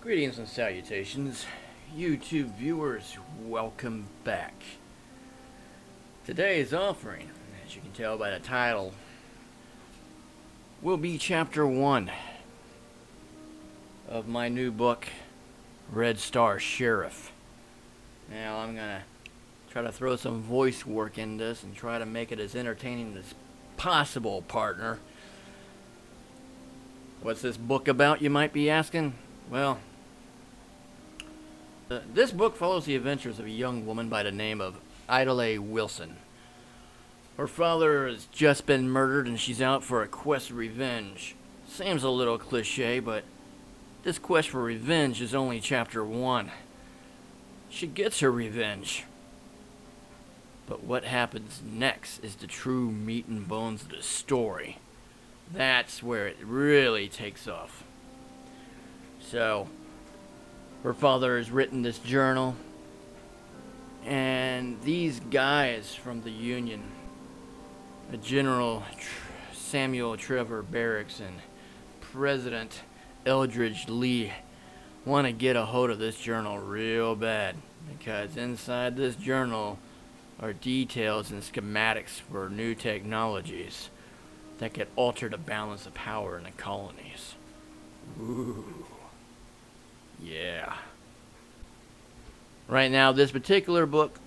Greetings and salutations, YouTube viewers. Welcome back. Today's offering, as you can tell by the title, will be Chapter 1 of my new book, Red Star Sheriff. Now, I'm going to try to throw some voice work in this and try to make it as entertaining as possible, partner. What's this book about, you might be asking? Well, this book follows the adventures of a young woman by the name of Aidele Wilson. Her father has just been murdered and she's out for a quest of revenge. Seems a little cliche, but this quest for revenge is only Chapter 1. She gets her revenge. But what happens next is the true meat and bones of the story. That's where it really takes off. So, her father has written this journal, and these guys from the Union, General Samuel Trevor Barracks and President Eldridge Lee, want to get a hold of this journal real bad, because inside this journal are details and schematics for new technologies that could alter the balance of power in the colonies. Ooh. Yeah. Right now, this particular book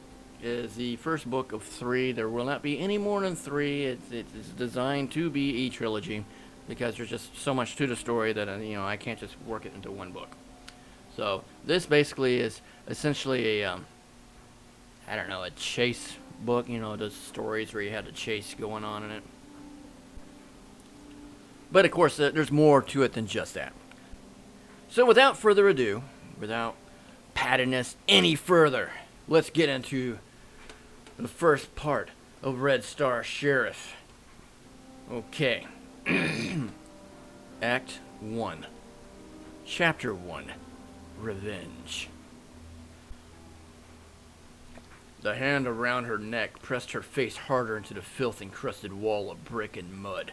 is the first book of 3. There will not be any more than 3. It's designed to be a trilogy because there's just so much to the story that I can't just work it into one book. So this basically is essentially a a chase book. Those stories where you had a chase going on in it. But of course, there's more to it than just that. So without further ado, without padding this any further, let's get into the first part of Red Star Sheriff. Okay. Act 1. Chapter 1. Revenge. The hand around her neck pressed her face harder into the filth-encrusted wall of brick and mud.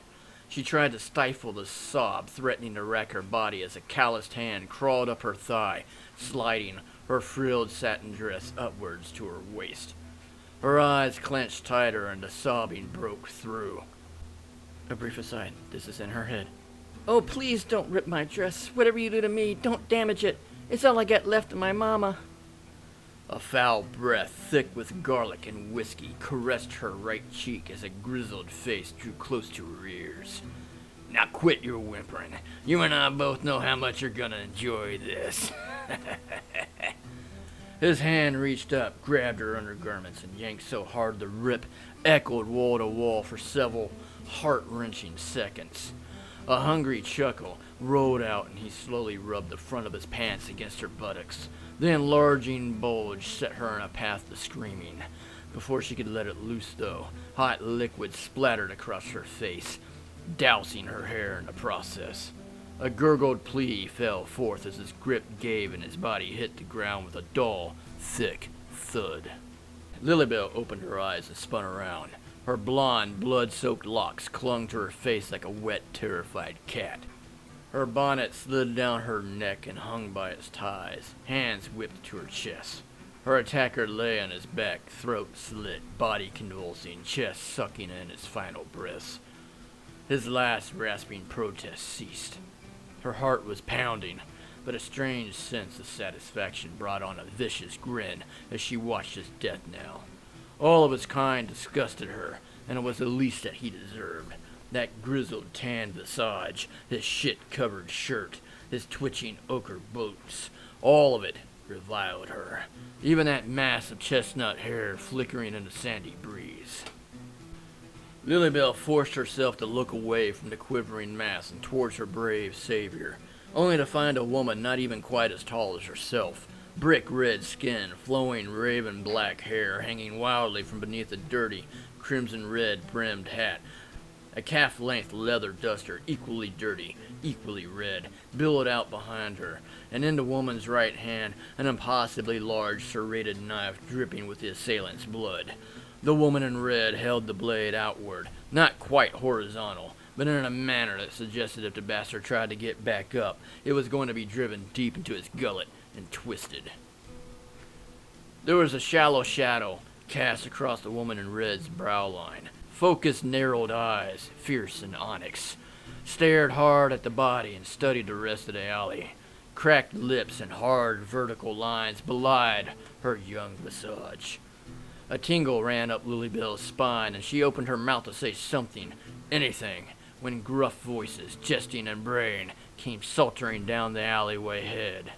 She tried to stifle the sob threatening to rack her body as a calloused hand crawled up her thigh, sliding her frilled satin dress upwards to her waist. Her eyes clenched tighter and the sobbing broke through. A brief aside, this is in her head. "Oh, please don't rip my dress. Whatever you do to me, don't damage it. It's all I got left of my mama." A foul breath, thick with garlic and whiskey, caressed her right cheek as a grizzled face drew close to her ears. "Now quit your whimpering. You and I both know how much you're gonna enjoy this." His hand reached up, grabbed her undergarments, and yanked so hard the rip echoed wall to wall for several heart-wrenching seconds. A hungry chuckle rolled out, and he slowly rubbed the front of his pants against her buttocks. The enlarging bulge set her on a path to screaming. Before she could let it loose, though, hot liquid splattered across her face, dousing her hair in the process. A gurgled plea fell forth as his grip gave and his body hit the ground with a dull, thick thud. Lilybell opened her eyes and spun around. Her blonde, blood-soaked locks clung to her face like a wet, terrified cat. Her bonnet slid down her neck and hung by its ties, hands whipped to her chest. Her attacker lay on his back, throat slit, body convulsing, chest sucking in his final breaths. His last rasping protest ceased. Her heart was pounding, but a strange sense of satisfaction brought on a vicious grin as she watched his death knell. All of his kind disgusted her, and it was the least that he deserved. That grizzled tan visage, his shit-covered shirt, his twitching ochre boots, all of it reviled her. Even that mass of chestnut hair flickering in the sandy breeze. Lilybell forced herself to look away from the quivering mass and towards her brave savior, only to find a woman not even quite as tall as herself. Brick-red skin, flowing raven black hair hanging wildly from beneath a dirty, crimson-red brimmed hat. A calf-length leather duster, equally dirty, equally red, billowed out behind her, and in the woman's right hand, an impossibly large serrated knife dripping with the assailant's blood. The woman in red held the blade outward, not quite horizontal, but in a manner that suggested if the bastard tried to get back up, it was going to be driven deep into his gullet and twisted. There was a shallow shadow cast across the woman in red's brow line. Focused, narrowed eyes, fierce and onyx, stared hard at the body and studied the rest of the alley. Cracked lips and hard vertical lines belied her young visage. A tingle ran up Lilybell's spine, and she opened her mouth to say something, anything, when gruff voices, jesting and braying, came sauntering down the alleyway head.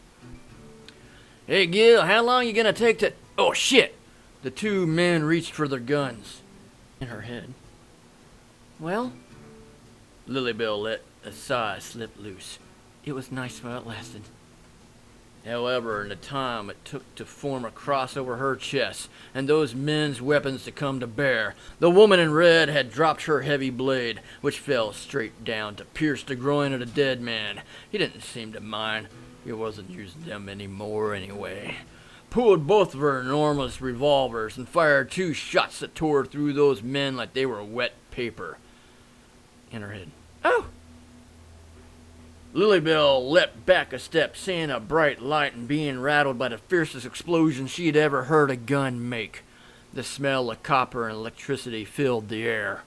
"Hey, Gil, how long you gonna take to—" "Oh, shit!" The two men reached for their guns. In her head. "Well?" Lilybell let a sigh slip loose. "It was nice while it lasted." However, in the time it took to form a cross over her chest and those men's weapons to come to bear, the woman in red had dropped her heavy blade, which fell straight down to pierce the groin of the dead man. He didn't seem to mind. He wasn't using them anymore anyway. Pulled both of her enormous revolvers and fired 2 shots that tore through those men like they were wet paper. In her head. "Oh!" Lilybell leapt back a step, seeing a bright light and being rattled by the fiercest explosion she had ever heard a gun make. The smell of copper and electricity filled the air.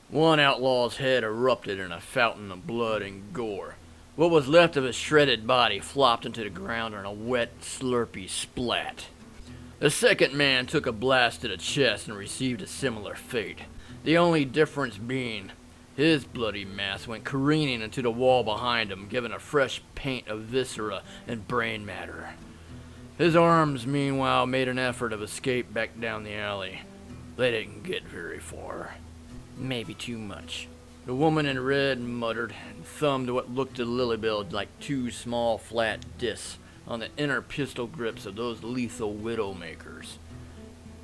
One outlaw's head erupted in a fountain of blood and gore. What was left of his shredded body flopped into the ground in a wet, slurpy splat. The second man took a blast to the chest and received a similar fate. The only difference being his bloody mass went careening into the wall behind him, giving a fresh paint of viscera and brain matter. His arms, meanwhile, made an effort of escape back down the alley. They didn't get very far. Maybe too much. The woman in red muttered and thumbed what looked to Lilybell like 2 small flat discs on the inner pistol grips of those lethal widowmakers.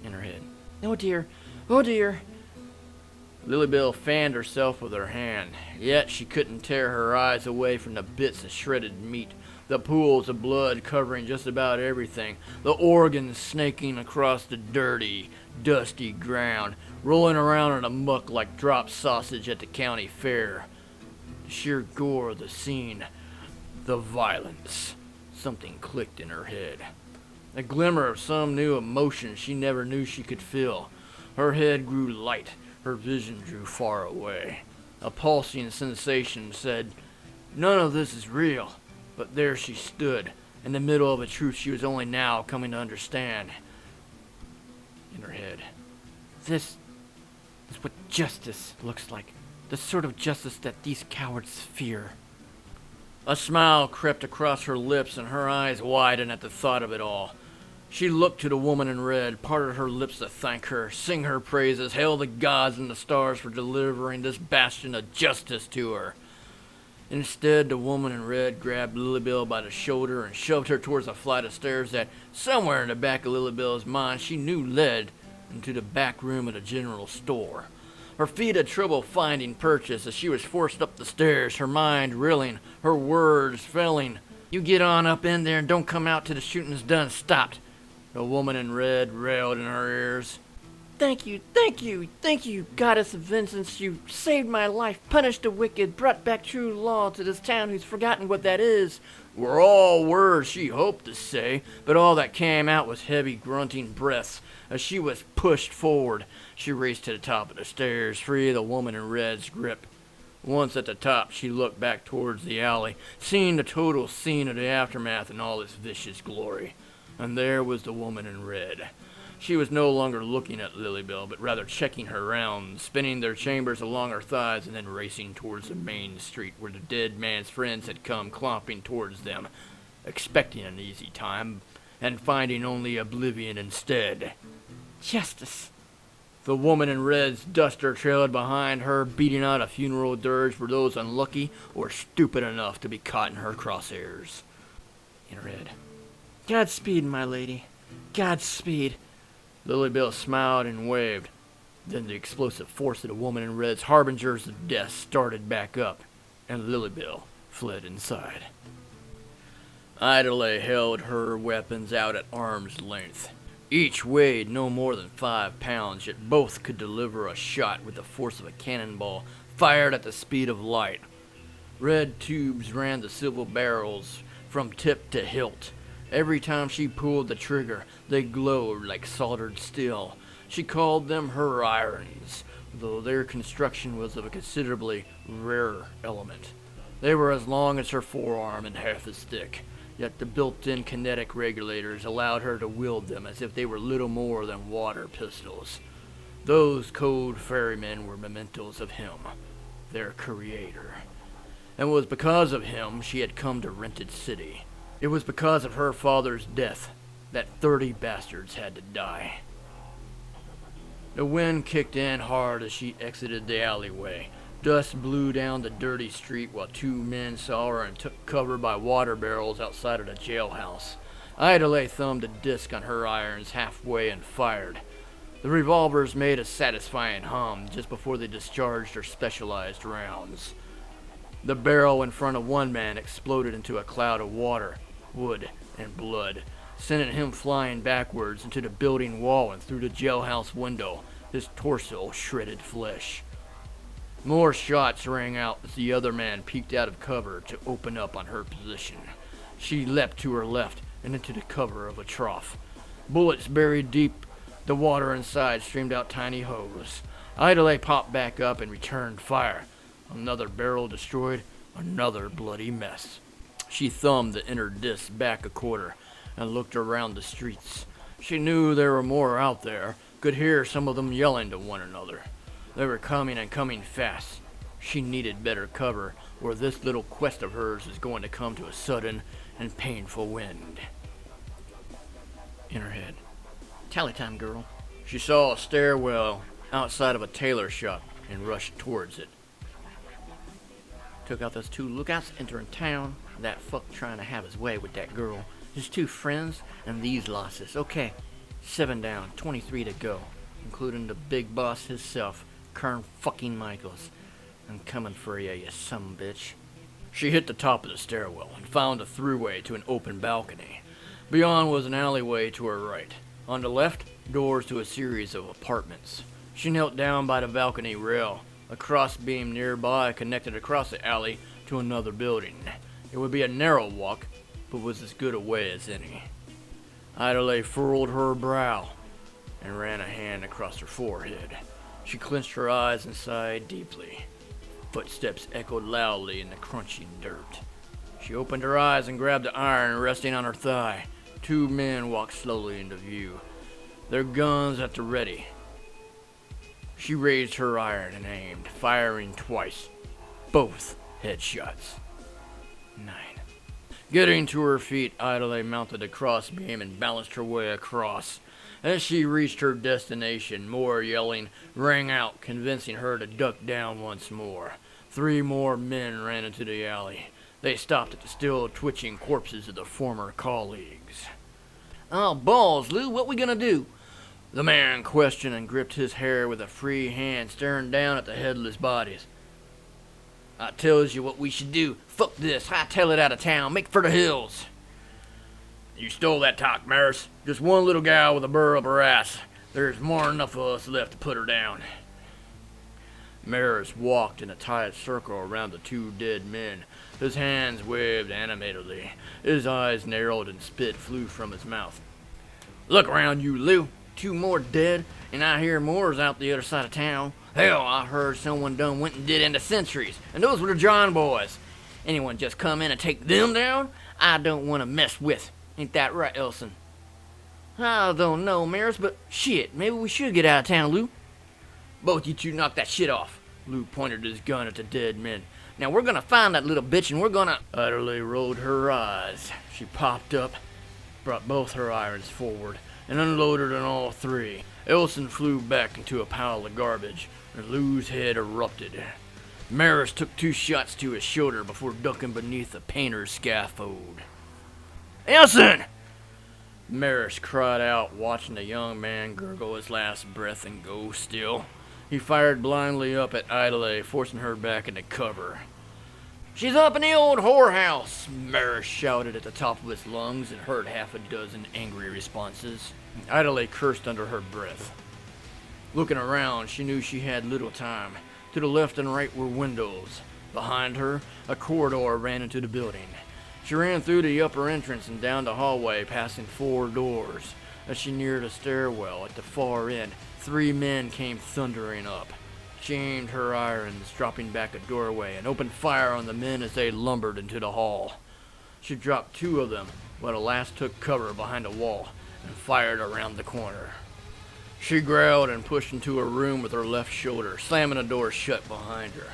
In her head. "Oh dear, oh dear." Lilybell fanned herself with her hand, yet she couldn't tear her eyes away from the bits of shredded meat, the pools of blood covering just about everything, the organs snaking across the dirty, dusty ground, rolling around in a muck like dropped sausage at the county fair. The sheer gore of the scene, the violence. Something clicked in her head. A glimmer of some new emotion she never knew she could feel. Her head grew light. Her vision drew far away. A pulsing sensation said, none of this is real. But there she stood, in the middle of a truth she was only now coming to understand. In her head. This is what justice looks like. The sort of justice that these cowards fear. A smile crept across her lips and her eyes widened at the thought of it all. She looked to the woman in red, parted her lips to thank her, sing her praises, hail the gods and the stars for delivering this bastion of justice to her. Instead, the woman in red grabbed Lilybell by the shoulder and shoved her towards a flight of stairs that, somewhere in the back of Lilybell's mind, she knew led into the back room of the general store. Her feet had trouble finding purchase as she was forced up the stairs, her mind reeling, her words failing. "You get on up in there and don't come out till the shooting's done stopped," the woman in red railed in her ears. Thank you, goddess of vengeance. You saved my life, punished the wicked, brought back true law to this town who's forgotten what that is," were all words she hoped to say, but all that came out was heavy grunting breaths. As she was pushed forward, she raced to the top of the stairs, free of the woman in red's grip. Once at the top, she looked back towards the alley, seeing the total scene of the aftermath in all its vicious glory. And there was the woman in red. She was no longer looking at Lilybell, but rather checking her rounds, spinning their chambers along her thighs, and then racing towards the main street where the dead man's friends had come clomping towards them, expecting an easy time, and finding only oblivion instead. Justice! The woman in red's duster trailed behind her, beating out a funeral dirge for those unlucky or stupid enough to be caught in her crosshairs. In her head. "Godspeed, my lady. Godspeed." Lilybell smiled and waved. Then the explosive force of the woman in red's harbingers of death started back up, and Lilybell fled inside. Aidele held her weapons out at arm's length. Each weighed no more than 5 pounds, yet both could deliver a shot with the force of a cannonball fired at the speed of light. Red tubes ran the silver barrels from tip to hilt. Every time she pulled the trigger, they glowed like soldered steel. She called them her irons, though their construction was of a considerably rarer element. They were as long as her forearm and half as thick, yet the built-in kinetic regulators allowed her to wield them as if they were little more than water pistols. Those cold ferrymen were mementos of him, their creator. And it was because of him she had come to Rented City. It was because of her father's death that 30 bastards had to die. The wind kicked in hard as she exited the alleyway. Dust blew down the dirty street while 2 men saw her and took cover by water barrels outside of the jailhouse. Aidele thumbed a disc on her irons halfway and fired. The revolvers made a satisfying hum just before they discharged their specialized rounds. The barrel in front of one man exploded into a cloud of water, wood, and blood, sending him flying backwards into the building wall and through the jailhouse window, his torso shredded flesh. More shots rang out as the other man peeked out of cover to open up on her position. She leapt to her left and into the cover of a trough. Bullets buried deep. The water inside streamed out tiny hose. Aidele popped back up and returned fire. Another barrel destroyed, another bloody mess. She thumbed the inner disc back a quarter and looked around the streets. She knew there were more out there, could hear some of them yelling to one another. They were coming and coming fast. She needed better cover, or this little quest of hers is going to come to a sudden and painful end. In her head, "Tally time, girl." She saw a stairwell outside of a tailor shop and rushed towards it. Took out those 2 lookouts entering town. That fuck trying to have his way with that girl. His 2 friends and these losses. Okay, 7 down, 23 to go, including the big boss himself, Kern fucking Michaels. I'm coming for you son bitch. She hit the top of the stairwell and found a throughway to an open balcony. Beyond was an alleyway to her right. On the left, doors to a series of apartments. She knelt down by the balcony rail. A crossbeam nearby connected across the alley to another building. It would be a narrow walk, but was as good a way as any. Aidele furrowed her brow and ran a hand across her forehead. She clenched her eyes and sighed deeply. Footsteps echoed loudly in the crunching dirt. She opened her eyes and grabbed the iron resting on her thigh. 2 men walked slowly into view, their guns at the ready. She raised her iron and aimed, firing twice. Both headshots. 9. Getting to her feet, Aidele mounted a crossbeam and balanced her way across. As she reached her destination, more yelling rang out, convincing her to duck down once more. 3 more men ran into the alley. They stopped at the still twitching corpses of the former colleagues. "Oh, balls, Lou, what we gonna do?" The man questioned and gripped his hair with a free hand, staring down at the headless bodies. "I tells you what we should do. Fuck this. Hightail it out of town. Make for the hills." "You stole that talk, Maris. Just one little gal with a burr up her ass. There's more than enough of us left to put her down." Maris walked in a tight circle around the 2 dead men. His hands waved animatedly. His eyes narrowed and spit flew from his mouth. "Look around you, Lou. 2 more dead, and I hear more's out the other side of town. Hell, I heard someone done went and did into Sentries, and those were the John boys. Anyone just come in and take them down? I don't want to mess with. Ain't that right, Elson?" "I don't know, Maris, but shit, maybe we should get out of town, Lou." "Both you 2 knock that shit off." Lou pointed his gun at the dead men. "Now we're gonna find that little bitch and we're gonna—" Aidele rolled her eyes. She popped up, brought both her irons forward, and unloaded on all 3. Elson flew back into a pile of garbage, and Lou's head erupted. Maris took 2 shots to his shoulder before ducking beneath a painter's scaffold. "Elson!" Maris cried out, watching the young man gurgle his last breath and go still. He fired blindly up at Aidele, forcing her back into cover. "She's up in the old whorehouse!" Maris shouted at the top of his lungs and heard half a dozen angry responses. Aidele cursed under her breath. Looking around, she knew she had little time. To the left and right were windows. Behind her, a corridor ran into the building. She ran through the upper entrance and down the hallway, passing 4 doors. As she neared a stairwell at the far end, 3 men came thundering up. She aimed her irons, dropping back a doorway, and opened fire on the men as they lumbered into the hall. She dropped 2 of them, while the last took cover behind a wall and fired around the corner. She growled and pushed into a room with her left shoulder, slamming the door shut behind her.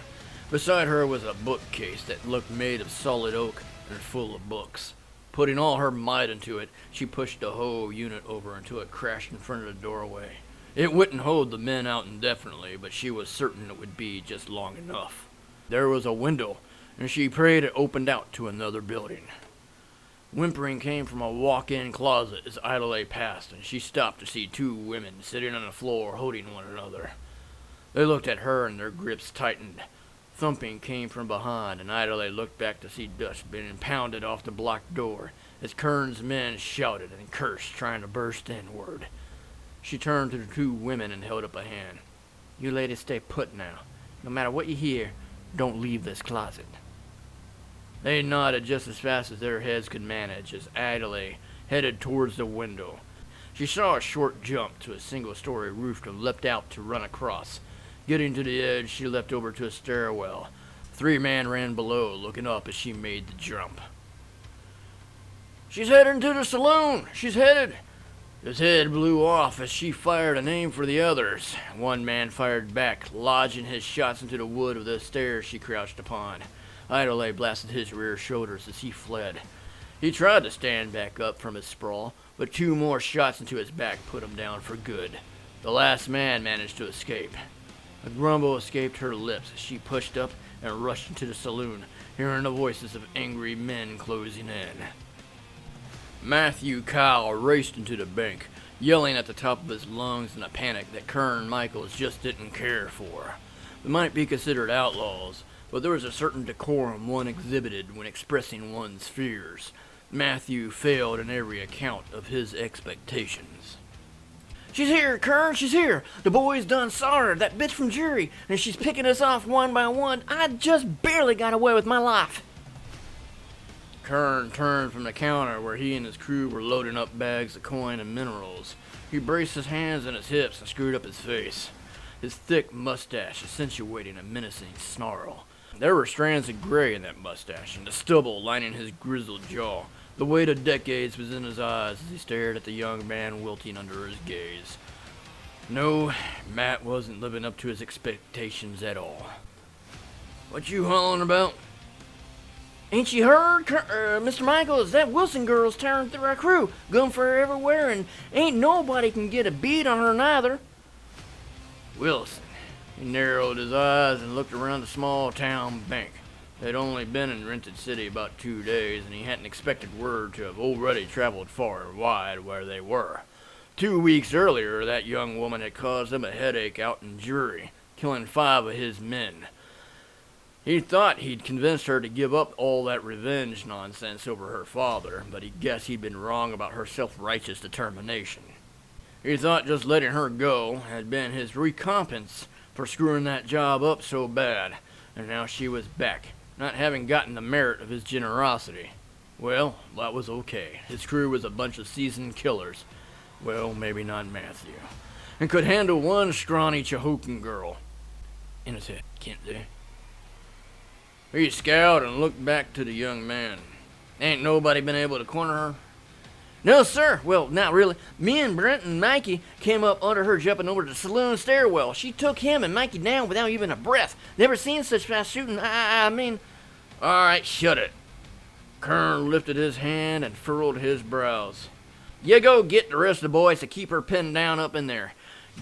Beside her was a bookcase that looked made of solid oak and full of books. Putting all her might into it, she pushed the whole unit over until it crashed in front of the doorway. It wouldn't hold the men out indefinitely, but she was certain it would be just long enough. There was a window, and she prayed it opened out to another building. Whimpering came from a walk-in closet as Aidele passed, and she stopped to see 2 women sitting on the floor holding one another. They looked at her and their grips tightened. Thumping came from behind, and Aidele looked back to see dust being pounded off the blocked door as Kern's men shouted and cursed, trying to burst inward. She turned to the 2 women and held up a hand. "You ladies stay put now. No matter what you hear, don't leave this closet." They nodded just as fast as their heads could manage as Aidele headed towards the window. She saw a short jump to a single-story roof and leapt out to run across. Getting to the edge, she leapt over to a stairwell. 3 men ran below, looking up as she made the jump. "She's heading to the saloon! She's headed!" His head blew off as she fired and aimed for the others. 1 man fired back, lodging his shots into the wood of the stairs she crouched upon. Aidele blasted his rear shoulders as he fled. He tried to stand back up from his sprawl, but 2 more shots into his back put him down for good. The last man managed to escape. A grumble escaped her lips as she pushed up and rushed into the saloon, hearing the voices of angry men closing in. Matthew Kyle raced into the bank, yelling at the top of his lungs in a panic that Kern Michaels just didn't care for. They might be considered outlaws, but there was a certain decorum one exhibited when expressing one's fears. Matthew failed in every account of his expectations. "She's here, Kern, she's here! The boys done saw her, that bitch from jury, and she's picking us off one by one. I just barely got away with my life." Kern turned from the counter where he and his crew were loading up bags of coin and minerals. He braced his hands on his hips and screwed up his face, his thick mustache accentuating a menacing snarl. There were strands of gray in that mustache, and the stubble lining his grizzled jaw. The weight of decades was in his eyes as he stared at the young man wilting under his gaze. No, Matt wasn't living up to his expectations at all. "What you hollering about?" "Ain't you heard, Mr. Michaels? That Wilson girl's tearing through our crew, gun for her everywhere, and ain't nobody can get a bead on her neither." Wilson. He narrowed his eyes and looked around the small town bank. They'd only been in Rented City about 2 days, and he hadn't expected word to have already traveled far and wide where they were. 2 weeks earlier, that young woman had caused him a headache out in Drury, killing 5 of his men. He thought he'd convinced her to give up all that revenge nonsense over her father, but he guessed he'd been wrong about her self-righteous determination. He thought just letting her go had been his recompense for screwing that job up so bad, and now she was back, not having gotten the merit of his generosity. Well, that was okay. His crew was a bunch of seasoned killers. Well, maybe not Matthew. And could handle one scrawny Chehookan girl. In his head, can't they? He scowled and looked back to the young man. "Ain't nobody been able to corner her?" "No, sir. Well, not really. Me and Brent and Mikey came up under her jumping over the saloon stairwell. She took him and Mikey down without even a breath. Never seen such fast shooting. I mean..." "All right, shut it." Kern lifted his hand and furrowed his brows. "You go get the rest of the boys to keep her pinned down up in there.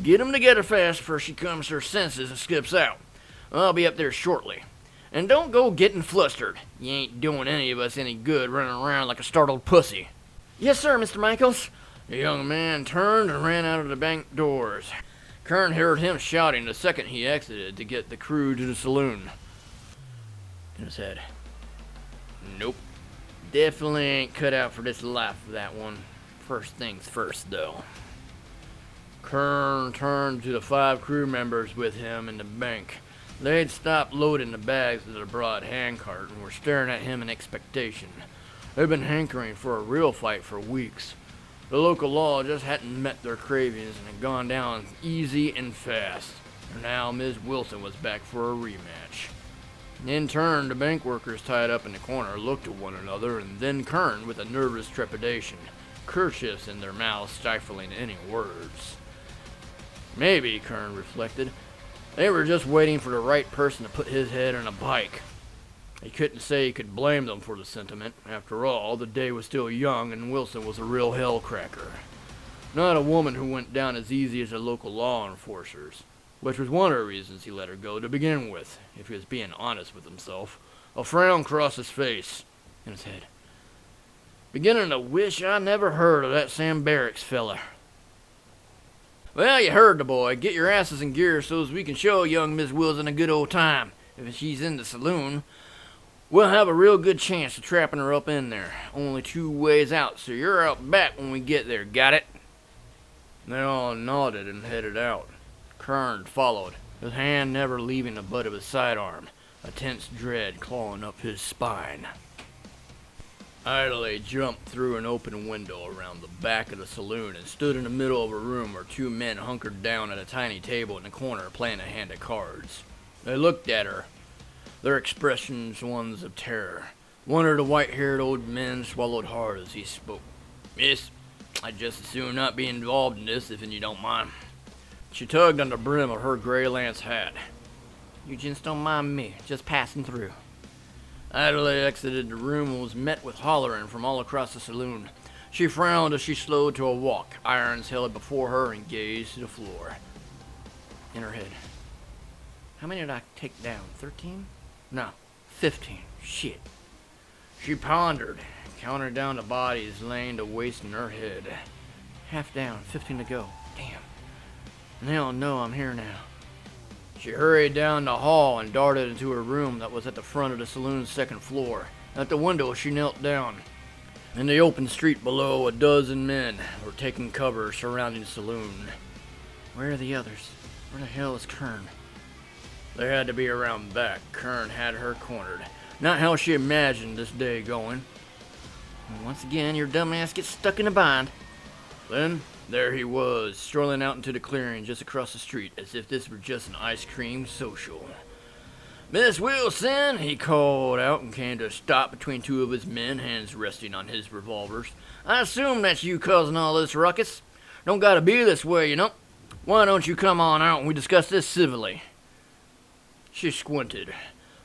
Get 'em together fast before she comes to her senses and skips out. I'll be up there shortly. And don't go getting flustered. You ain't doing any of us any good running around like a startled pussy." "Yes, sir, Mr. Michaels." The young man turned and ran out of the bank doors. Kern heard him shouting the second he exited to get the crew to the saloon. In his head, "Nope. Definitely ain't cut out for this life for that one. First things first, though." Kern turned to the 5 crew members with him in the bank. They'd stopped loading the bags of the broad handcart and were staring at him in expectation. They'd been hankering for a real fight for weeks. The local law just hadn't met their cravings and had gone down easy and fast. And now Ms. Wilson was back for a rematch. In turn, the bank workers tied up in the corner looked at one another and then Kern with a nervous trepidation, kerchiefs in their mouths stifling any words. Maybe, Kern reflected, they were just waiting for the right person to put his head on a bike. He couldn't say he could blame them for the sentiment. After all, the day was still young and Wilson was a real hellcracker. Not a woman who went down as easy as the local law enforcers, which was one of the reasons he let her go to begin with, if he was being honest with himself. A frown crossed his face and his head. Beginning to wish I never heard of that Sam Barracks fella. Well, you heard the boy. Get your asses in gear so's we can show young Miss Wilson a good old time. If she's in the saloon, we'll have a real good chance of trapping her up in there. Only 2 ways out, so you're out back when we get there. Got it? They all nodded and headed out. Kern followed, his hand never leaving the butt of his sidearm, a tense dread clawing up his spine. Aidele jumped through an open window around the back of the saloon and stood in the middle of a room where 2 men hunkered down at a tiny table in the corner playing a hand of cards. They looked at her, their expressions ones of terror. One of the white-haired old men swallowed hard as he spoke. Miss, I'd just as soon not be involved in this if you don't mind. She tugged on the brim of her gray lance hat. You gents don't mind me, just passing through. Aidele exited the room and was met with hollering from all across the saloon. She frowned as she slowed to a walk, irons held before her, and gazed to the floor. In her head, how many did I take down? 13? No, 15. Shit. She pondered, counted down the bodies laying to waste in her head. Half down, 15 to go. Damn. And they all know I'm here now. She hurried down the hall and darted into her room that was at the front of the saloon's 2nd floor. At the window, she knelt down. In the open street below, a dozen men were taking cover surrounding the saloon. Where are the others? Where the hell is Kern? They had to be around back. Kern had her cornered. Not how she imagined this day going. And once again, your dumbass gets stuck in a bind. Then, there he was, strolling out into the clearing just across the street, as if this were just an ice cream social. Miss Wilson, he called out and came to a stop between 2 of his men, hands resting on his revolvers. I assume that's you causing all this ruckus. Don't gotta be this way, you know. Why don't you come on out and we discuss this civilly? She squinted,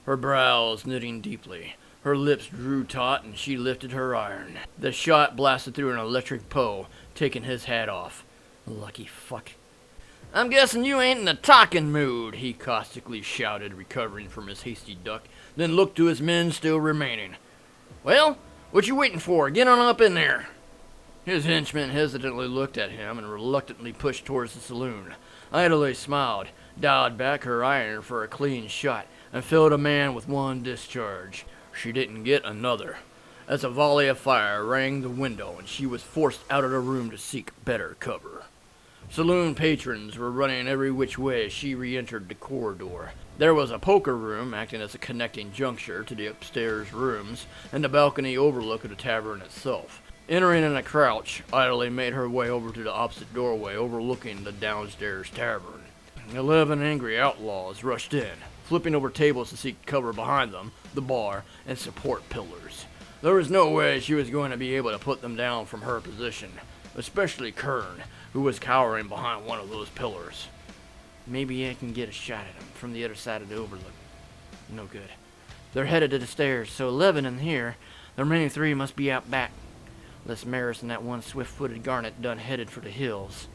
her brows knitting deeply. Her lips drew taut and she lifted her iron. The shot blasted through an electric pole, taking his hat off. Lucky fuck. I'm guessing you ain't in a talking mood, he caustically shouted, recovering from his hasty duck, then looked to his men still remaining. Well, what you waiting for? Get on up in there. His henchmen hesitantly looked at him and reluctantly pushed towards the saloon. Aidele smiled, dialed back her iron for a clean shot, and filled a man with 1 discharge. She didn't get another, as a volley of fire rang the window and she was forced out of the room to seek better cover. Saloon patrons were running every which way as she re-entered the corridor. There was a poker room acting as a connecting juncture to the upstairs rooms, and the balcony overlook of the tavern itself. Entering in a crouch, Aidele made her way over to the opposite doorway overlooking the downstairs tavern. 11 angry outlaws rushed in, flipping over tables to seek cover behind them, the bar, and support pillars. There was no way she was going to be able to put them down from her position, especially Kern, who was cowering behind one of those pillars. Maybe I can get a shot at him from the other side of the overlook. No good. They're headed to the stairs, so 11 in here. The remaining 3 must be out back. Les Maris and that one swift-footed Garnet done headed for the hills.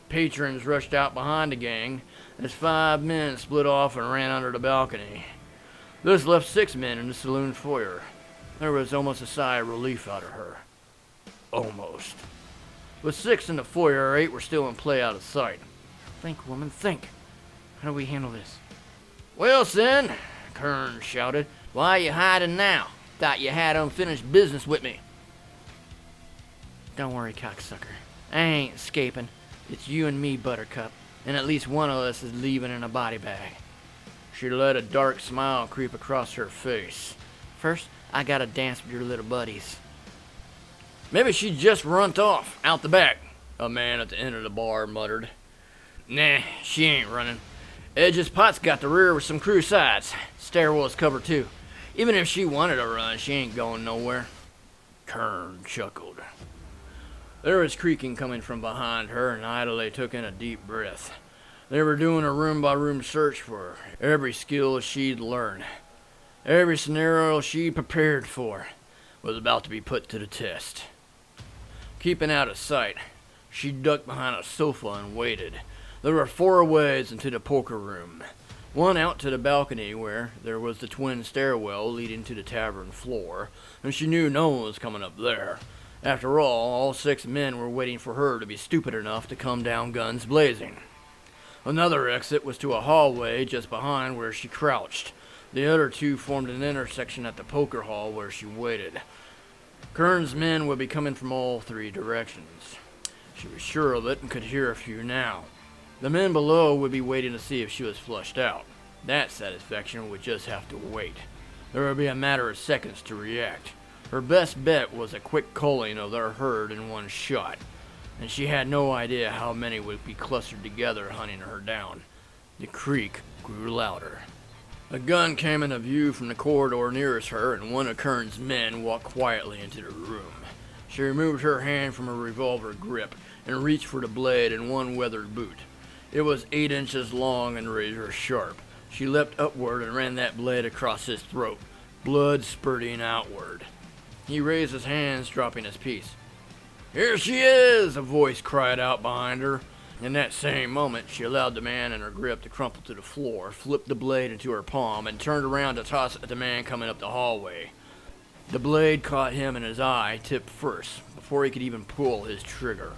Patrons rushed out behind the gang as 5 men split off and ran under the balcony. This left 6 men in the saloon foyer. There was almost a sigh of relief out of her. Almost. With 6 in the foyer, 8 were still in play out of sight. Think, woman, think. How do we handle this? Wilson, Kern shouted. Why are you hiding now? Thought you had unfinished business with me. Don't worry, cocksucker. I ain't escaping. It's you and me, Buttercup, and at least one of us is leaving in a body bag. She let a dark smile creep across her face. "First, I gotta dance with your little buddies." "Maybe she just runned off, out the back," a man at the end of the bar muttered. "Nah, she ain't running. Edge's pot's got the rear with some crew sides. Stairwell's covered too. Even if she wanted to run, she ain't going nowhere." Kern chuckled. There was creaking coming from behind her, and Aidele took in a deep breath. They were doing a room-by-room search for her. Every skill she'd learned, every scenario she'd prepared for, was about to be put to the test. Keeping out of sight, she ducked behind a sofa and waited. There were 4 ways into the poker room. One out to the balcony where there was the twin stairwell leading to the tavern floor, and she knew no one was coming up there. After all 6 men were waiting for her to be stupid enough to come down guns blazing. Another exit was to a hallway just behind where she crouched. The other 2 formed an intersection at the poker hall where she waited. Kern's men would be coming from all 3 directions. She was sure of it and could hear a few now. The men below would be waiting to see if she was flushed out. That satisfaction would just have to wait. There would be a matter of seconds to react. Her best bet was a quick culling of their herd in one shot, and she had no idea how many would be clustered together hunting her down. The creak grew louder. A gun came into view from the corridor nearest her, and one of Kern's men walked quietly into the room. She removed her hand from her revolver grip and reached for the blade in one weathered boot. It was 8 inches long and razor sharp. She leapt upward and ran that blade across his throat, blood spurting outward. He raised his hands, dropping his piece. "Here she is!" a voice cried out behind her. In that same moment, she allowed the man in her grip to crumple to the floor, flipped the blade into her palm, and turned around to toss it at the man coming up the hallway. The blade caught him in his eye, tipped first, before he could even pull his trigger.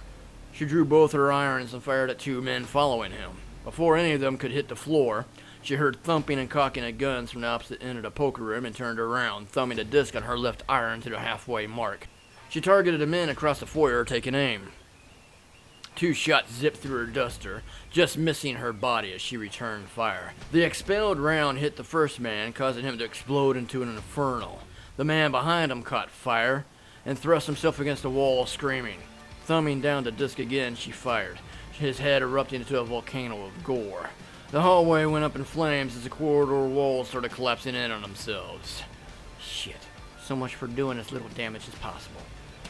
She drew both her irons and fired at 2 men following him. Before any of them could hit the floor, she heard thumping and cocking of guns from the opposite end of the poker room and turned around, thumbing the disc on her left iron to the halfway mark. She targeted a man across the foyer, taking aim. 2 shots zipped through her duster, just missing her body as she returned fire. The expelled round hit the first man, causing him to explode into an inferno. The man behind him caught fire and thrust himself against the wall, screaming. Thumbing down the disc again, she fired, his head erupting into a volcano of gore. The hallway went up in flames as the corridor walls started collapsing in on themselves. Shit. So much for doing as little damage as possible.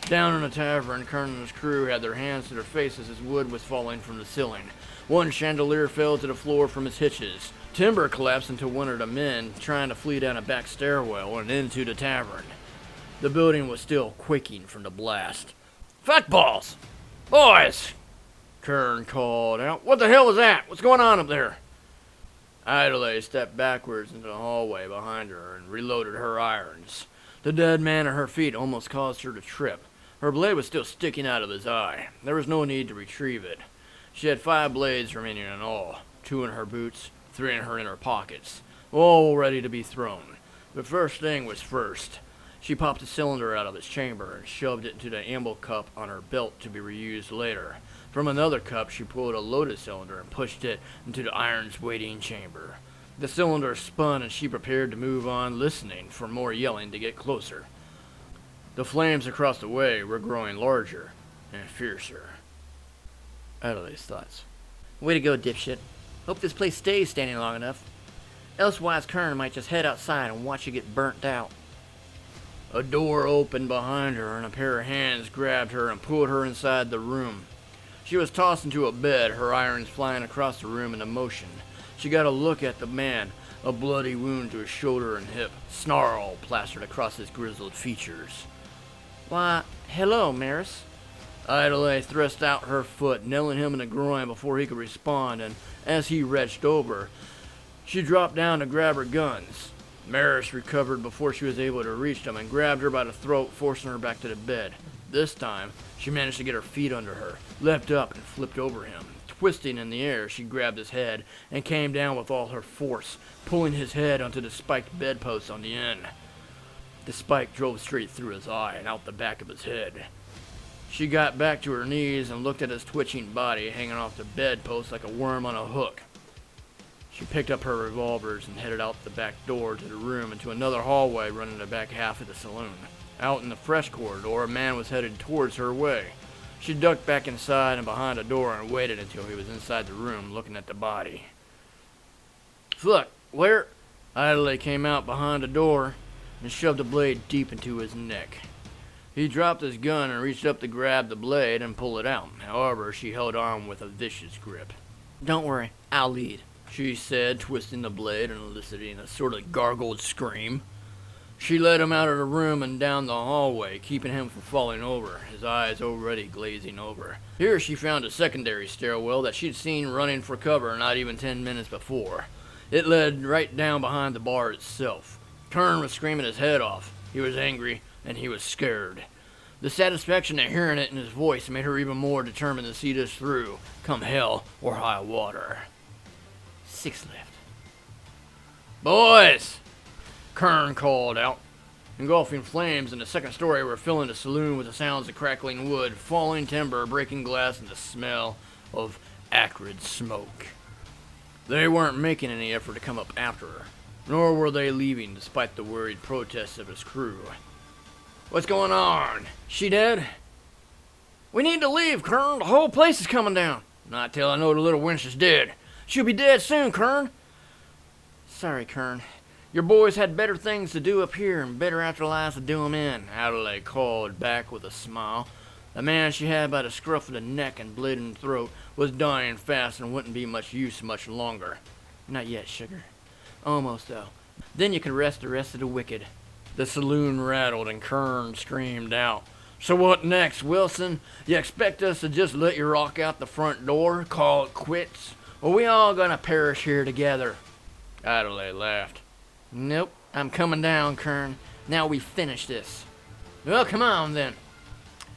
Down in the tavern, Kern and his crew had their hands to their faces as wood was falling from the ceiling. One chandelier fell to the floor from its hitches. Timber collapsed into one of the men trying to flee down a back stairwell and into the tavern. The building was still quaking from the blast. "Fuck balls! Boys!" Kern called out. "What the hell was that? What's going on up there?" Aidele stepped backwards into the hallway behind her and reloaded her irons. The dead man at her feet almost caused her to trip. Her blade was still sticking out of his eye. There was no need to retrieve it. She had 5 blades remaining in all, 2 in her boots, 3 in her inner pockets, all ready to be thrown. The first thing was first. She popped a cylinder out of its chamber and shoved it into the amble cup on her belt to be reused later. From another cup, she pulled a loaded cylinder and pushed it into the iron's waiting chamber. The cylinder spun and she prepared to move on, listening for more yelling to get closer. The flames across the way were growing larger and fiercer. Aidele's thoughts. "Way to go, dipshit. Hope this place stays standing long enough. Elsewise, Kern might just head outside and watch you get burnt out." A door opened behind her and a pair of hands grabbed her and pulled her inside the room. She was tossed into a bed, her irons flying across the room into motion. She got a look at the man, a bloody wound to his shoulder and hip, snarl plastered across his grizzled features. "Why, hello, Maris." Aidele thrust out her foot, nailing him in the groin before he could respond, and as he reached over, she dropped down to grab her guns. Maris recovered before she was able to reach them and grabbed her by the throat, forcing her back to the bed. This time, she managed to get her feet under her, leapt up and flipped over him. Twisting in the air, she grabbed his head and came down with all her force, pulling his head onto the spiked bedpost on the end. The spike drove straight through his eye and out the back of his head. She got back to her knees and looked at his twitching body hanging off the bedpost like a worm on a hook. She picked up her revolvers and headed out the back door to the room and to another hallway running the back half of the saloon. Out in the fresh corridor, a man was headed towards her way. She ducked back inside and behind a door and waited until he was inside the room looking at the body. "Look, where?" Aidele came out behind the door and shoved a blade deep into his neck. He dropped his gun and reached up to grab the blade and pull it out. However, she held on with a vicious grip. "Don't worry, I'll lead," she said, twisting the blade and eliciting a sort of gargled scream. She led him out of the room and down the hallway, keeping him from falling over, his eyes already glazing over. Here she found a secondary stairwell that she'd seen running for cover not even 10 minutes before. It led right down behind the bar itself. Kern was screaming his head off. He was angry, and he was scared. The satisfaction of hearing it in his voice made her even more determined to see this through, come hell or high water. 6 left. "Boys!" Kern called out. Engulfing flames in the second story were filling the saloon with the sounds of crackling wood, falling timber, breaking glass, and the smell of acrid smoke. They weren't making any effort to come up after her, nor were they leaving despite the worried protests of his crew. "What's going on? She dead?" "We need to leave, Kern. The whole place is coming down." "Not till I know the little wench is dead." "She'll be dead soon, Kern." "Sorry, Kern. Your boys had better things to do up here and better afterlives to do 'em in," Aidele called back with a smile. The man she had by the scruff of the neck and bleeding throat was dying fast and wouldn't be much use much longer. "Not yet, sugar. Almost, though. Then you can rest the rest of the wicked." The saloon rattled and Kern screamed out. "So what next, Wilson? You expect us to just let you rock out the front door, call it quits? Or we all gonna perish here together?" Aidele laughed. "Nope, I'm coming down, Kern. Now we finish this." "Well, come on, then."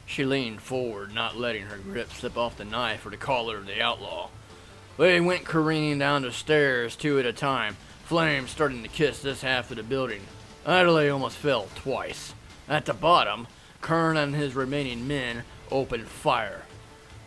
She leaned forward, not letting her grip slip off the knife or the collar of the outlaw. They went careening down the stairs, 2 at a time, flames starting to kiss this half of the building. Aidele almost fell twice. At the bottom, Kern and his remaining men opened fire.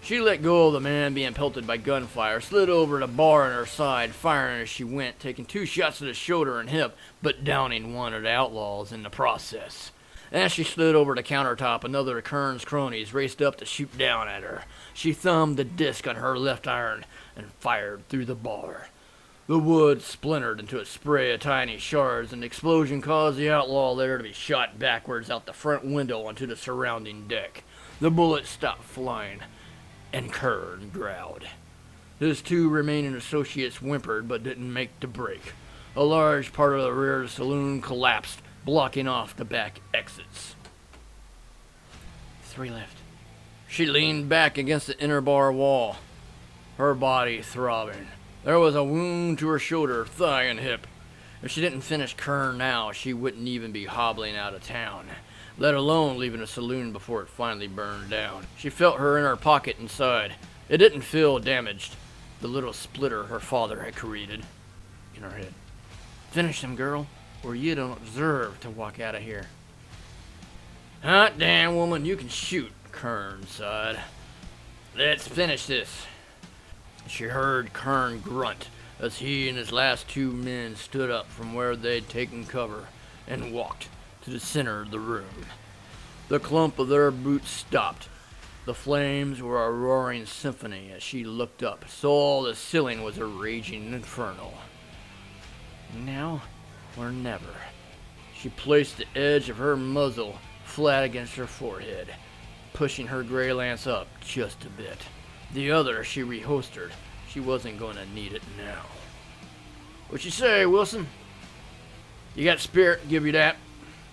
She let go of the man being pelted by gunfire, slid over the bar at her side, firing as she went, taking 2 shots to the shoulder and hip, but downing one of the outlaws in the process. As she slid over the countertop, another of Kern's cronies raced up to shoot down at her. She thumbed the disc on her left iron and fired through the bar. The wood splintered into a spray of tiny shards, and the explosion caused the outlaw there to be shot backwards out the front window onto the surrounding deck. The bullet stopped flying, and Kern growled. His 2 remaining associates whimpered but didn't make the break. A large part of the rear of the saloon collapsed, blocking off the back exits. 3 left. She leaned back against the inner bar wall, her body throbbing. There was a wound to her shoulder, thigh, and hip. If she didn't finish Kern now, she wouldn't even be hobbling out of town, let alone leaving the saloon before it finally burned down. She felt her inner pocket inside. It didn't feel damaged. The little splitter her father had created in her head. "Finish him, girl, or you don't deserve to walk out of here." "Hot damn, woman, you can shoot," Kern sighed. "Let's finish this." She heard Kern grunt as he and his last 2 men stood up from where they'd taken cover and walked to the center of the room. The clump of their boots stopped. The flames were a roaring symphony as she looked up, saw the ceiling was a raging inferno. Now or never. She placed the edge of her muzzle flat against her forehead, pushing her gray lance up just a bit. The other she reholstered. She wasn't going to need it now. "What you say, Wilson? You got spirit, give you that."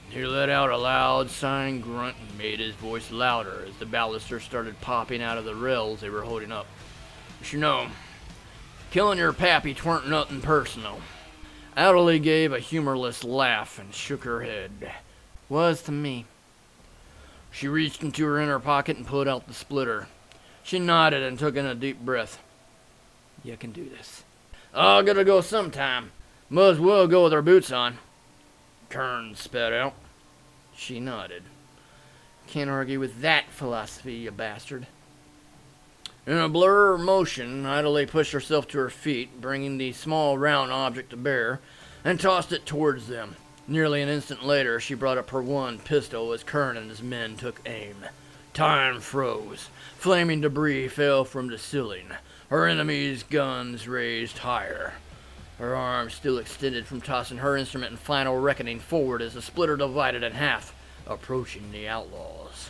He let out a loud, sighing grunt and made his voice louder as the baluster started popping out of the rails they were holding up. "You know, killing your pappy tweren't nothing personal." Aidele gave a humorless laugh and shook her head. "Was to me." She reached into her inner pocket and pulled out the splitter. She nodded and took in a deep breath. "You can do this." "I gotta go sometime. Might as well go with our boots on," Kern spat out. She nodded. "Can't argue with that philosophy, you bastard." In a blur of motion, Aidele pushed herself to her feet, bringing the small round object to bear, and tossed it towards them. Nearly an instant later, she brought up her one pistol as Kern and his men took aim. Time froze. Flaming debris fell from the ceiling. Her enemy's guns raised higher. Her arms still extended from tossing her instrument in final reckoning forward as the splitter divided in half, approaching the outlaws.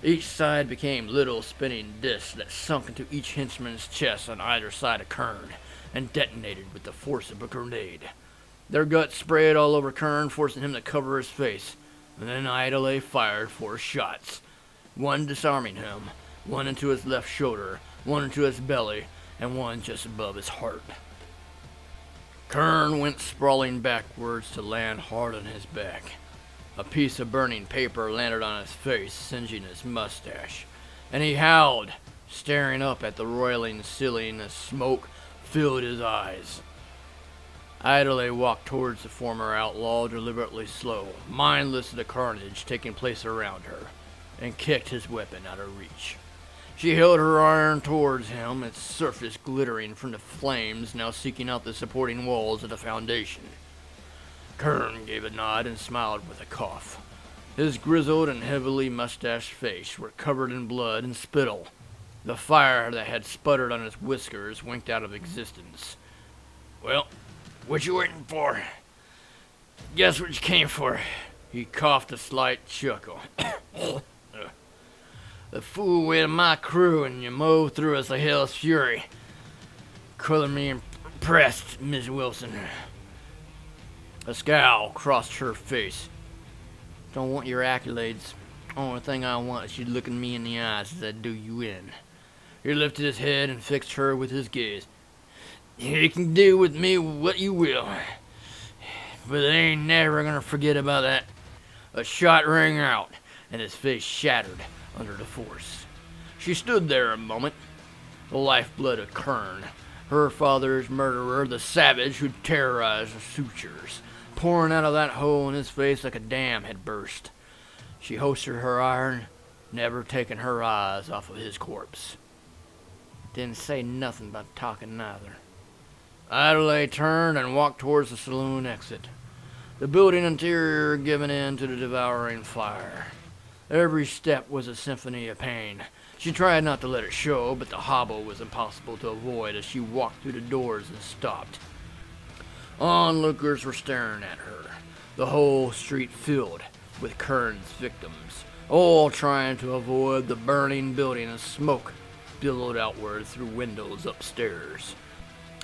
Each side became little spinning discs that sunk into each henchman's chest on either side of Kern and detonated with the force of a grenade. Their guts sprayed all over Kern, forcing him to cover his face, and then Aidele fired 4 shots, one disarming him, one into his left shoulder, one into his belly, and one just above his heart. Kern went sprawling backwards to land hard on his back. A piece of burning paper landed on his face, singeing his mustache, and he howled, staring up at the roiling ceiling as smoke filled his eyes. Aidele walked towards the former outlaw, deliberately slow, mindless of the carnage taking place around her, and kicked his weapon out of reach. She held her iron towards him, its surface glittering from the flames now seeking out the supporting walls of the foundation. Kern gave a nod and smiled with a cough. His grizzled and heavily mustached face were covered in blood and spittle. The fire that had sputtered on his whiskers winked out of existence. "Well, what you waiting for? Guess what you came for?" He coughed a slight chuckle. "The fool with my crew and you mow through us like hell's fury. Color me impressed, Miss Wilson." A scowl crossed her face. "Don't want your accolades. Only thing I want is you looking me in the eyes as I do you in." He lifted his head and fixed her with his gaze. "You can do with me what you will, but they ain't never gonna forget about that." A shot rang out, and his face shattered under the force. She stood there a moment, the lifeblood of Kern, her father's murderer, the savage who terrorized the sutures, pouring out of that hole in his face like a dam had burst. She holstered her iron, never taking her eyes off of his corpse. "Didn't say nothing about talking neither." Aidele turned and walked towards the saloon exit, the building interior giving in to the devouring fire. Every step was a symphony of pain. She tried not to let it show, but the hobble was impossible to avoid as she walked through the doors and stopped. Onlookers were staring at her, the whole street filled with Kern's victims, all trying to avoid the burning building as smoke billowed outward through windows upstairs.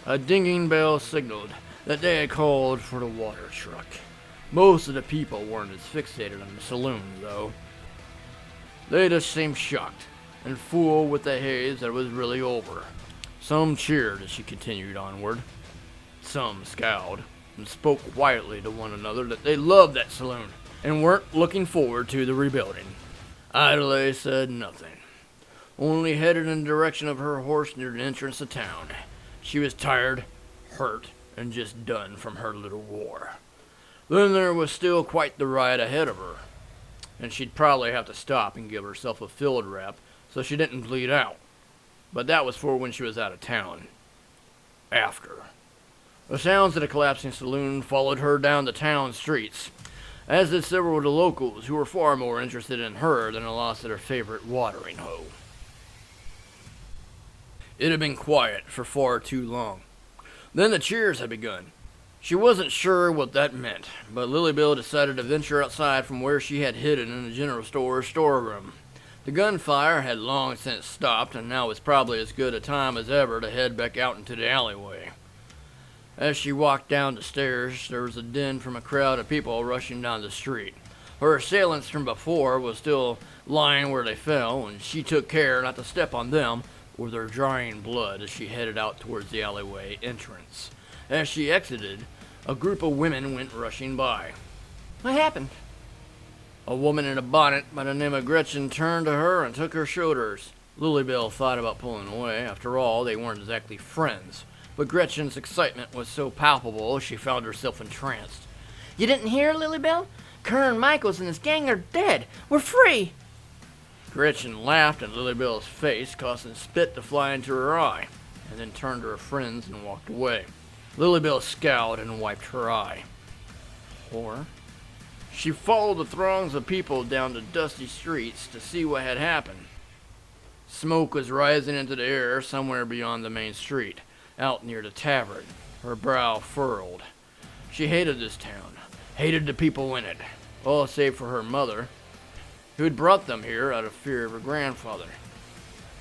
A dinging bell signaled that they had called for the water truck. Most of the people weren't as fixated on the saloon, though. They just seemed shocked and full with the haze that it was really over. Some cheered as she continued onward. Some scowled and spoke quietly to one another that they loved that saloon and weren't looking forward to the rebuilding. Aidele said nothing, only headed in the direction of her horse near the entrance of town. She was tired, hurt, and just done from her little war. Then there was still quite the ride ahead of her, and she'd probably have to stop and give herself a field wrap so she didn't bleed out. But that was for when she was out of town. After. The sounds of the collapsing saloon followed her down the town streets, as did several of the locals who were far more interested in her than the loss of their favorite watering hole. It had been quiet for far too long. Then the cheers had begun. She wasn't sure what that meant, but Lilybell decided to venture outside from where she had hidden in the general store's storeroom. The gunfire had long since stopped, and now was probably as good a time as ever to head back out into the alleyway. As she walked down the stairs, there was a din from a crowd of people rushing down the street. Her assailants from before were still lying where they fell, and she took care not to step on them or their drying blood as she headed out towards the alleyway entrance. As she exited, a group of women went rushing by. "What happened?" A woman in a bonnet by the name of Gretchen turned to her and took her shoulders. Lilybell thought about pulling away. After all, they weren't exactly friends. But Gretchen's excitement was so palpable, she found herself entranced. "You didn't hear, Lilybell? Kern Michaels and his gang are dead. We're free." Gretchen laughed in Lily Bell's face, causing spit to fly into her eye, and then turned to her friends and walked away. Lily Bell scowled and wiped her eye. Whore. She followed the throngs of people down the dusty streets to see what had happened. Smoke was rising into the air somewhere beyond the main street, out near the tavern. Her brow furrowed. She hated this town, hated the people in it, all save for her mother, who had brought them here out of fear of her grandfather.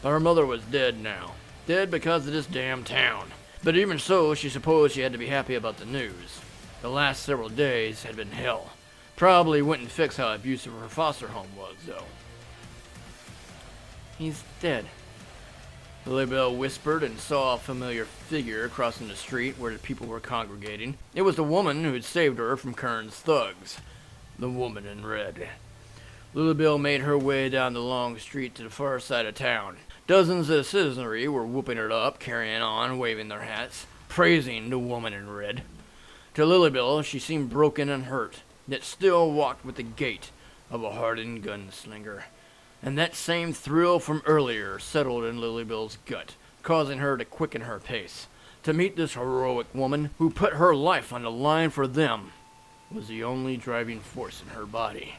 But her mother was dead now, dead because of this damn town. But even so, she supposed she had to be happy about the news. The last several days had been hell. Probably wouldn't fix how abusive her foster home was, though. He's dead, Lily Bell whispered and saw a familiar figure crossing the street where the people were congregating. It was the woman who had saved her from Kern's thugs. The woman in red. Lily Bell made her way down the long street to the far side of town. Dozens of citizenry were whooping it up, carrying on, waving their hats, praising the woman in red. To Lily Bell, she seemed broken and hurt, yet still walked with the gait of a hardened gunslinger. And that same thrill from earlier settled in Lily Bell's gut, causing her to quicken her pace. To meet this heroic woman, who put her life on the line for them, was the only driving force in her body.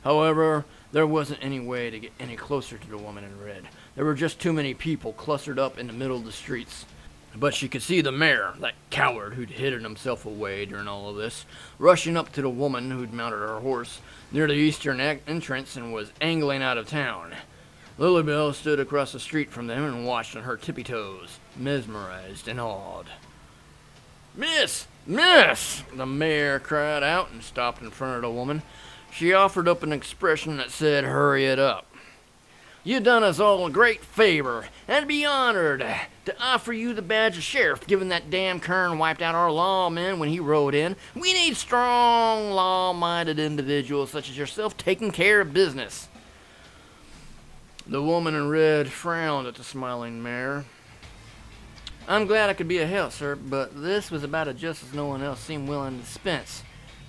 However, there wasn't any way to get any closer to the woman in red. There were just too many people clustered up in the middle of the streets. But she could see the mayor, that coward who'd hidden himself away during all of this, rushing up to the woman who'd mounted her horse near the eastern entrance and was angling out of town. Lily Bell stood across the street from them and watched on her tippy toes, mesmerized and awed. "Miss! Miss!" the mayor cried out and stopped in front of the woman. She offered up an expression that said, "Hurry it up. You done us all a great favor, and be honored to offer you the badge of sheriff, given that damn Kern wiped out our lawmen when he rode in. We need strong, law-minded individuals such as yourself taking care of business." The woman in red frowned at the smiling mayor. "I'm glad I could be of help, sir, but this was about a justice no one else seemed willing to dispense.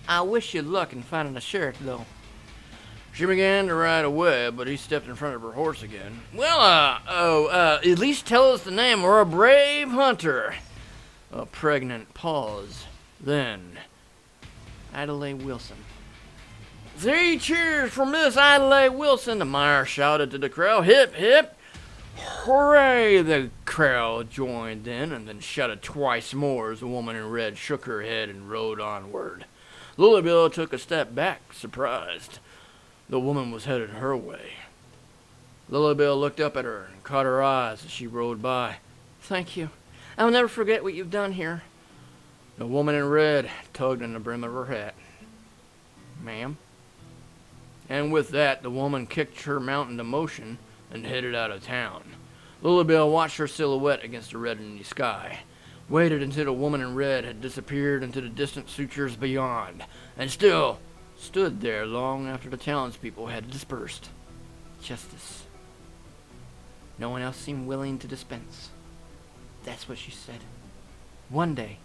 I wish you luck in finding a sheriff, though." She began to ride away, but he stepped in front of her horse again. At least tell us the name. We're a brave hunter." A pregnant pause. Then, Aidele Wilson. "Three cheers for Miss Aidele Wilson," the mayor shouted to the crowd. "Hip, hip, hooray!" The crowd joined in and then shouted twice more as the woman in red shook her head and rode onward. Lily Bell took a step back, surprised. The woman was headed her way. Lily Bell looked up at her and caught her eyes as she rode by. "Thank you. I'll never forget what you've done here." The woman in red tugged on the brim of her hat. "Ma'am?" And with that, the woman kicked her mount into motion and headed out of town. Lily Bell watched her silhouette against the reddening sky, waited until the woman in red had disappeared into the distant sutures beyond, and still stood there long after the townspeople had dispersed. Justice. No one else seemed willing to dispense. That's what she said. One day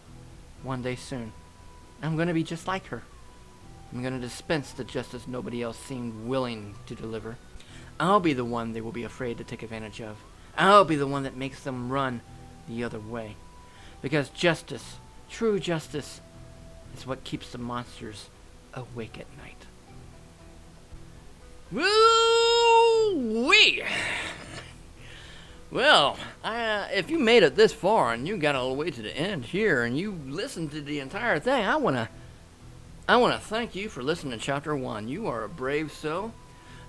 soon, I'm going to be just like her. I'm going to dispense the justice nobody else seemed willing to deliver. I'll be the one they will be afraid to take advantage of. I'll be the one that makes them run the other way. Because justice, true justice, is what keeps the monsters awake at night. Woo-wee! Well, if you made it this far and you got all the way to the end here and you listened to the entire thing, I wanna thank you for listening to Chapter 1. You are a brave soul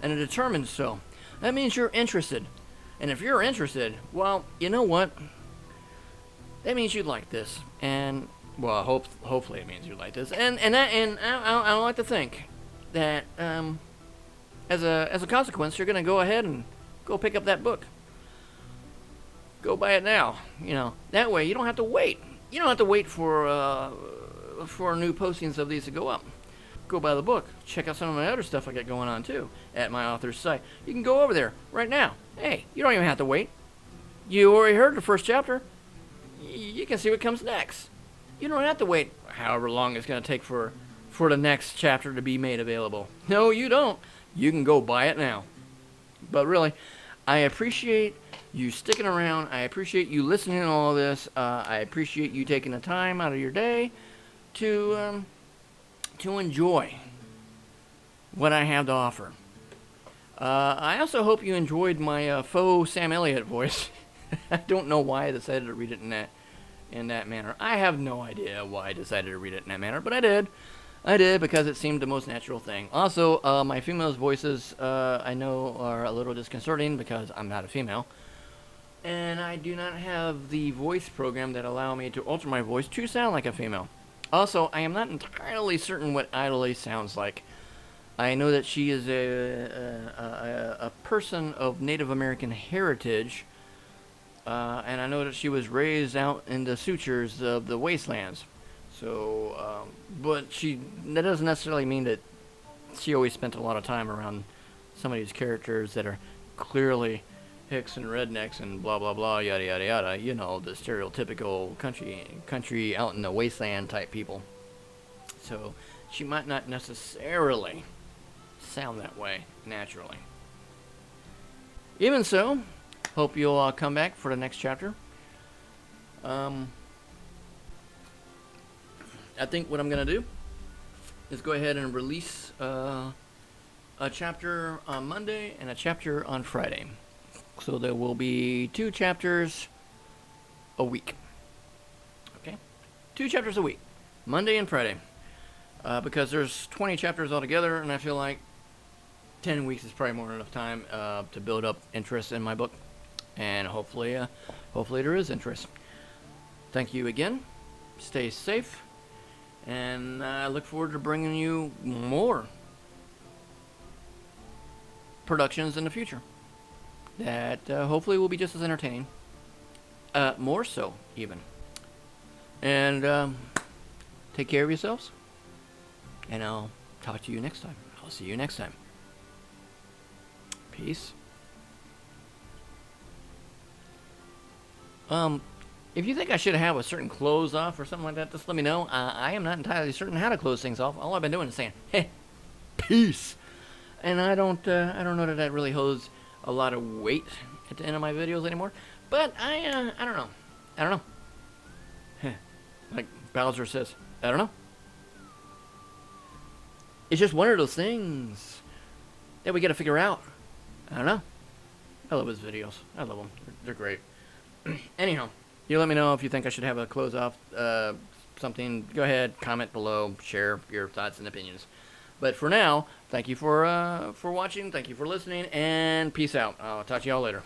and a determined soul. That means you're interested. And if you're interested, well, you know what? That means you'd like this. And well, hopefully it means you like this, and I like to think that as a consequence, you're gonna go ahead and go pick up that book. Go buy it now. You know, that way you don't have to wait. You don't have to wait for new postings of these to go up. Go buy the book. Check out some of my other stuff I got going on too at my author's site. You can go over there right now. Hey, you don't even have to wait. You already heard the first chapter. You can see what comes next. You don't have to wait however long it's going to take for the next chapter to be made available. No, you don't. You can go buy it now. But really, I appreciate you sticking around. I appreciate you listening to all this. I appreciate you taking the time out of your day to enjoy what I have to offer. I also hope you enjoyed my faux Sam Elliott voice. I don't know why I decided to read it in that manner. I have no idea why I decided to read it in that manner, but I did. I did because it seemed the most natural thing. Also, my female's voices I know are a little disconcerting because I'm not a female. And I do not have the voice program that allow me to alter my voice to sound like a female. Also, I am not entirely certain what Aidele sounds like. I know that she is a person of Native American heritage, and I know that she was raised out in the sutures of the wastelands. So, but that doesn't necessarily mean that she always spent a lot of time around some of these characters that are clearly hicks and rednecks and blah blah blah yada yada yada. You know, the stereotypical country out in the wasteland type people. So she might not necessarily sound that way naturally. Even so, hope you'll come back for the next chapter. I think what I'm going to do is go ahead and release a chapter on Monday and a chapter on Friday. So there will be 2 chapters a week. Okay? 2 chapters a week. Monday and Friday. Because there's 20 chapters altogether, and I feel like 10 weeks is probably more than enough time to build up interest in my book. And hopefully there is interest. Thank you again. Stay safe. And I look forward to bringing you more productions in the future that hopefully will be just as entertaining. More so, even. And take care of yourselves. And I'll talk to you next time. I'll see you next time. Peace. If you think I should have a certain close off or something like that, just let me know. I am not entirely certain how to close things off. All I've been doing is saying, "Hey, peace," and I don't know that really holds a lot of weight at the end of my videos anymore. But I don't know. I don't know. Like Bowser says, I don't know. It's just one of those things that we got to figure out. I don't know. I love his videos. I love them. They're great. Anyhow, you let me know if you think I should have a close off something. Go ahead, comment below, share your thoughts and opinions. But for now, thank you for watching, thank you for listening, and peace out. I'll talk to y'all later.